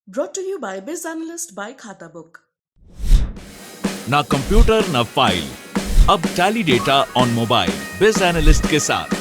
Brought to you by Biz Analyst by खाता book. ना computer ना फाइल, अब टैली डेटा ऑन मोबाइल बिज एनालिस्ट के साथ।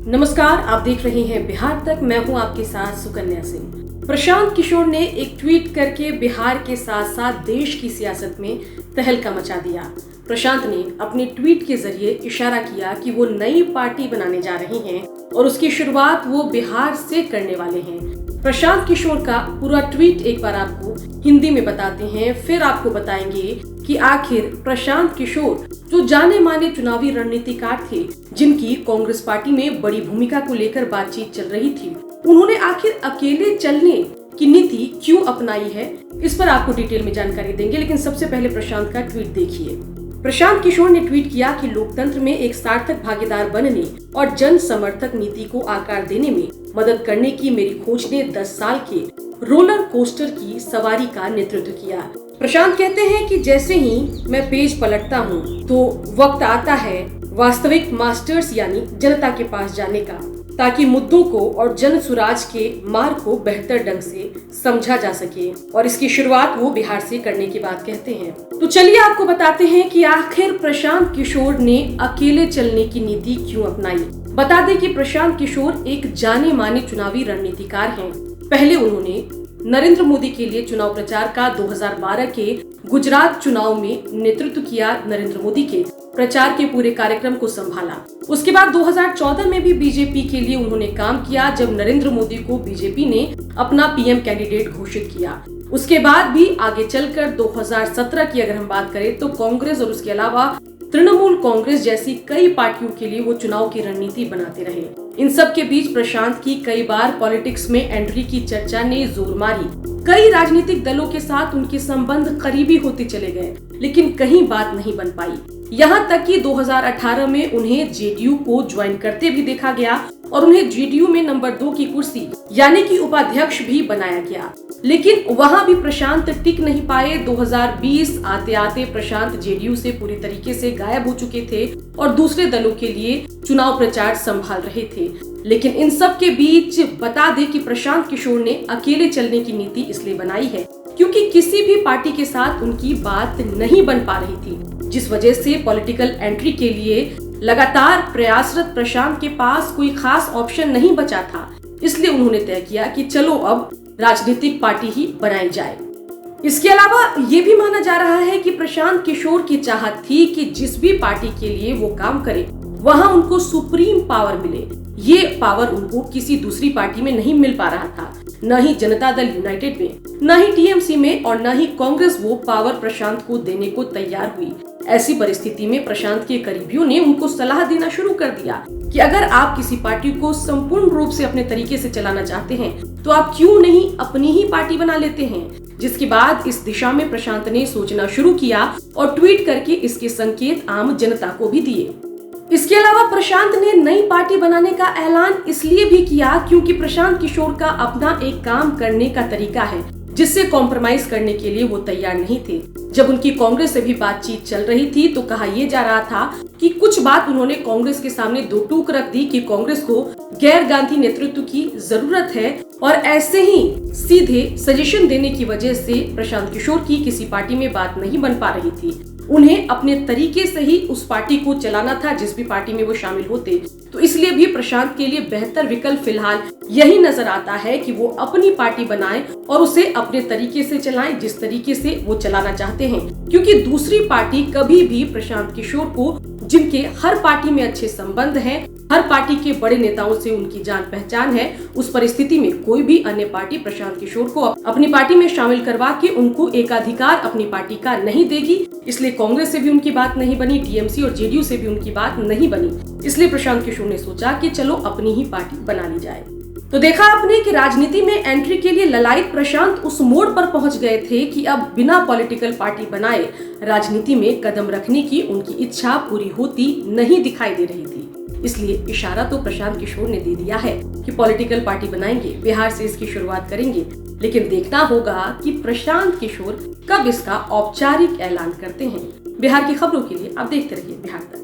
नमस्कार, आप देख रहे हैं बिहार तक। मैं हूं आपके साथ सुकन्या सिंह। प्रशांत किशोर ने एक ट्वीट करके बिहार के साथ साथ देश की सियासत में तहलका मचा दिया। प्रशांत ने अपने ट्वीट के जरिए इशारा किया कि वो नई पार्टी बनाने जा रहे हैं और उसकी शुरुआत वो बिहार से करने वाले हैं। प्रशांत किशोर का पूरा ट्वीट एक बार आपको हिंदी में बताते हैं, फिर आपको बताएंगे कि आखिर प्रशांत किशोर जो जाने माने चुनावी रणनीतिकार थे, जिनकी कांग्रेस पार्टी में बड़ी भूमिका को लेकर बातचीत चल रही थी, उन्होंने आखिर अकेले चलने की नीति क्यों अपनाई है, इस पर आपको डिटेल में जानकारी देंगे। लेकिन सबसे पहले प्रशांत का ट्वीट देखिए। प्रशांत किशोर ने ट्वीट किया कि लोकतंत्र में एक सार्थक भागीदार बनने और जन समर्थक नीति को आकार देने में मदद करने की मेरी खोज ने 10 साल के रोलर कोस्टर की सवारी का नेतृत्व किया। प्रशांत कहते हैं कि जैसे ही मैं पेज पलटता हूँ तो वक्त आता है वास्तविक मास्टर्स यानी जनता के पास जाने का, ताकि मुद्दों को और जन सुराज के मार्ग को बेहतर ढंग से समझा जा सके, और इसकी शुरुआत वो बिहार से करने की बात कहते हैं। तो चलिए आपको बताते हैं कि आखिर प्रशांत किशोर ने अकेले चलने की नीति क्यों अपनाई। बता दें कि प्रशांत किशोर एक जाने माने चुनावी रणनीतिकार हैं। पहले उन्होंने नरेंद्र मोदी के लिए चुनाव प्रचार का 2012 के गुजरात चुनाव में नेतृत्व किया। नरेंद्र मोदी के प्रचार के पूरे कार्यक्रम को संभाला। उसके बाद 2014 में भी बीजेपी के लिए उन्होंने काम किया, जब नरेंद्र मोदी को बीजेपी ने अपना पीएम कैंडिडेट घोषित किया। उसके बाद भी आगे चलकर 2017 की अगर हम बात करें तो कांग्रेस और उसके अलावा तृणमूल कांग्रेस जैसी कई पार्टियों के लिए वो चुनाव की रणनीति बनाते रहे। इन सब के बीच प्रशांत की कई बार पॉलिटिक्स में एंट्री की चर्चा ने जोर मारी। कई राजनीतिक दलों के साथ उनके संबंध करीबी होते चले गए, लेकिन कहीं बात नहीं बन पाई। यहाँ तक कि 2018 में उन्हें जेडीयू को ज्वाइन करते भी देखा गया और उन्हें जेडीयू में नंबर 2 की कुर्सी यानी कि उपाध्यक्ष भी बनाया गया, लेकिन वहां भी प्रशांत टिक नहीं पाए। 2020 आते आते प्रशांत जेडीयू से पूरी तरीके से गायब हो चुके थे और दूसरे दलों के लिए चुनाव प्रचार संभाल रहे थे। लेकिन इन सब के बीच बता दें कि प्रशांत किशोर ने अकेले चलने की नीति इसलिए बनाई है क्योंकि किसी भी पार्टी के साथ उनकी बात नहीं बन पा रही थी, जिस वजह से पॉलिटिकल एंट्री के लिए लगातार प्रयासरत प्रशांत के पास कोई खास ऑप्शन नहीं बचा था। इसलिए उन्होंने तय किया कि चलो अब राजनीतिक पार्टी ही बनाई जाए। इसके अलावा ये भी माना जा रहा है कि प्रशांत किशोर की चाहत थी कि जिस भी पार्टी के लिए वो काम करे वहां उनको सुप्रीम पावर मिले। ये पावर उनको किसी दूसरी पार्टी में नहीं मिल पा रहा था, न ही जनता दल यूनाइटेड में, न ही टीएमसी में और न ही कांग्रेस वो पावर प्रशांत को देने को तैयार हुई। ऐसी परिस्थिति में प्रशांत के करीबियों ने उनको सलाह देना शुरू कर दिया कि अगर आप किसी पार्टी को संपूर्ण रूप से अपने तरीके से चलाना चाहते हैं तो आप क्यों नहीं अपनी ही पार्टी बना लेते हैं। जिसके बाद इस दिशा में प्रशांत ने सोचना शुरू किया और ट्वीट करके इसके संकेत आम जनता को भी दिए। इसके अलावा प्रशांत ने नई पार्टी बनाने का ऐलान इसलिए भी किया क्योंकि प्रशांत किशोर का अपना एक काम करने का तरीका है जिससे कॉम्प्रोमाइज करने के लिए वो तैयार नहीं थे। जब उनकी कांग्रेस से भी बातचीत चल रही थी तो कहा यह जा रहा था कि कुछ बात उन्होंने कांग्रेस के सामने दो टूक रख दी कि कांग्रेस को गैर गांधी नेतृत्व की जरूरत है, और ऐसे ही सीधे सजेशन देने की वजह से प्रशांत किशोर की किसी पार्टी में बात नहीं बन पा रही थी। उन्हें अपने तरीके से ही उस पार्टी को चलाना था जिस भी पार्टी में वो शामिल होते। तो इसलिए भी प्रशांत के लिए बेहतर विकल्प फिलहाल यही नजर आता है कि वो अपनी पार्टी बनाएं और उसे अपने तरीके से चलाएं, जिस तरीके से वो चलाना चाहते हैं। क्योंकि दूसरी पार्टी कभी भी प्रशांत किशोर को, जिनके हर पार्टी में अच्छे संबंध हैं, हर पार्टी के बड़े नेताओं से उनकी जान पहचान है, उस परिस्थिति में कोई भी अन्य पार्टी प्रशांत किशोर को अपनी पार्टी में शामिल करवा के उनको एकाधिकार अपनी पार्टी का नहीं देगी। इसलिए कांग्रेस से भी उनकी बात नहीं बनी, टीएमसी और जेडीयू से भी उनकी बात नहीं बनी। इसलिए प्रशांत किशोर ने सोचा कि चलो अपनी ही पार्टी बना ली जाए। तो देखा आपने कि राजनीति में एंट्री के लिए ललायत प्रशांत उस मोड़ पर पहुंच गए थे कि अब बिना पॉलिटिकल पार्टी बनाए राजनीति में कदम रखने की उनकी इच्छा पूरी होती नहीं दिखाई दे रही थी। इसलिए इशारा तो प्रशांत किशोर ने दे दिया है कि पॉलिटिकल पार्टी बनाएंगे, बिहार से इसकी शुरुआत करेंगे। लेकिन देखना होगा कि प्रशांत किशोर कब इसका औपचारिक ऐलान करते हैं। बिहार की खबरों के लिए आप देखते रहिए बिहार तक।